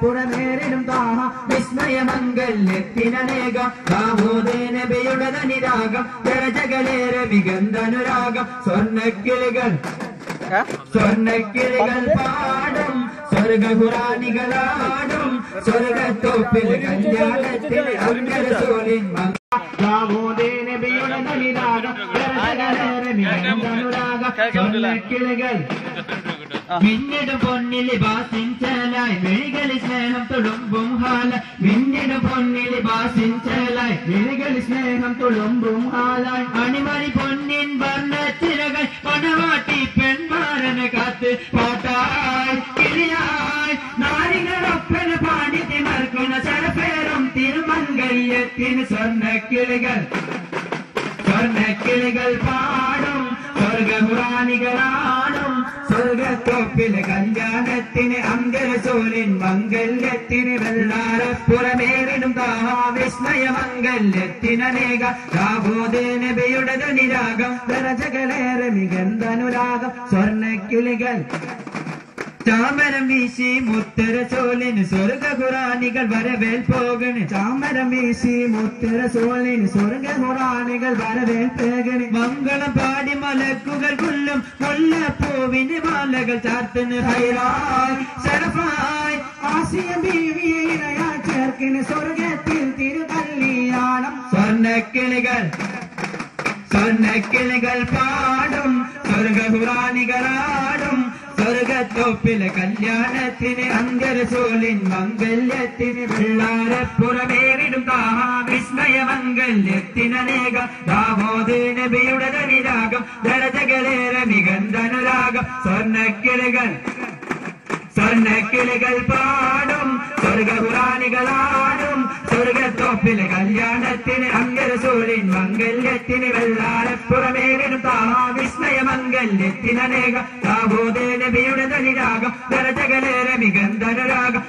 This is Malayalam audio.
പുറമേറിടും താഹ വിസ്മയമംഗല്യത്തിനേകം ദാവൂദ് നബിയുടെ ധനിരാഗം ദരജകളേറെ മികന്തനുരാഗം സ്വർണ്ണക്കിളികൾ പാടും സ്വർഗഹുറാനികളാടും സ്വർഗത്തോപ്പിൽ കല്യാണത്തിൽ അംഗരസോലിൻ ദാവൂദ് നബിയുടെ ധനിരാഗം ദരജകളേറെ മികന്തനുരാഗം സ്വർണ്ണക്കിളികൾ മിന്നിടും പൊന്നിലി ബാസിഞ്ചലായി മിഴികളിൽ സ്നേഹം തുളുമ്പും ഹാല മിന്നിടും പൊന്നിലി ബാസിഞ്ചലായി മിഴികളിൽ സ്നേഹം തുളുമ്പും ഹാലായി അണിമണി പൊന്നിൻ വർണ്ണച്ചിറകൾ പണവാട്ടി പെൺമാരനെ കാത്ത് പാട്ടായി കിളിയായി നാരികളൊപ്പന പാടി തിമർക്കുന്ന ചരപ്പേറും തിരുമംഗല്യത്തിന് സ്വർണ്ണക്കിളികൾ പാടും സ്വർഗഹുറാനികളാടും സ്വർഗത്തോപ്പിലെ കല്യാണത്തിന് അംഗരസോലിൻ മംഗല്യത്തിന് വെള്ളാരപ്പുറമേറിടും വിസ്മയമംഗല്യത്തിനേക ദാവൂദ് നബിയുടെ ധനിരാഗം ദരജകളേറെ മികന്തനുരാഗം സ്വർണ്ണക്കിളികൾ ചാമരം വീശി മുത്തരസോലിന് സ്വർഗഹുറാനികൾ വരവേൽ പോകണ് ചാമരം വീശി മുത്തരസോലിന് സ്വർഗഹുറാനികൾ വരവേൽ പോകണ് മംഗളം പാടി മലക്കുകൾ കൊല്ലും മുല്ലപ്പൂവിന് മാലകൾ ചാർത്തുന്നു ഹൈറായ് ശരഫായ് ആസിയ ബീവിയെ ഇണയാ ചേർക്കിന് സ്വർഗത്തിൽ തിരുകല്യാണം സ്വർണ്ണക്കിളികൾ പാടും സ്വർഗഹുറാനികളാടും സ്വർഗത്തോപ്പിലെ കല്യാണത്തിന് അംഗരസോലിൻ മംഗല്യത്തിന് വെള്ളാരപ്പുറമേറിടും വിസ്മയമംഗല്യത്തിനേകം ദാവൂദ് നബിയുടെ ധനിരാഗം ദരജകളേറെ മികന്തനുരാഗം സ്വർണ്ണക്കിളികൾ പാടും സ്വർഗഹുറാനികളാടും സ്വർഗത്തോപ്പിലെ കല്യാണത്തിന് അംഗരസോലിൻ മംഗല്യത്തിന് വെള്ളാരപ്പുറമേറിടും വിസ്മയമംഗല്യത്തിനേകം ദാവൂദ് നബിയുടെ ധനിരാഗം ദരജകളേറെ മികന്തനുരാഗം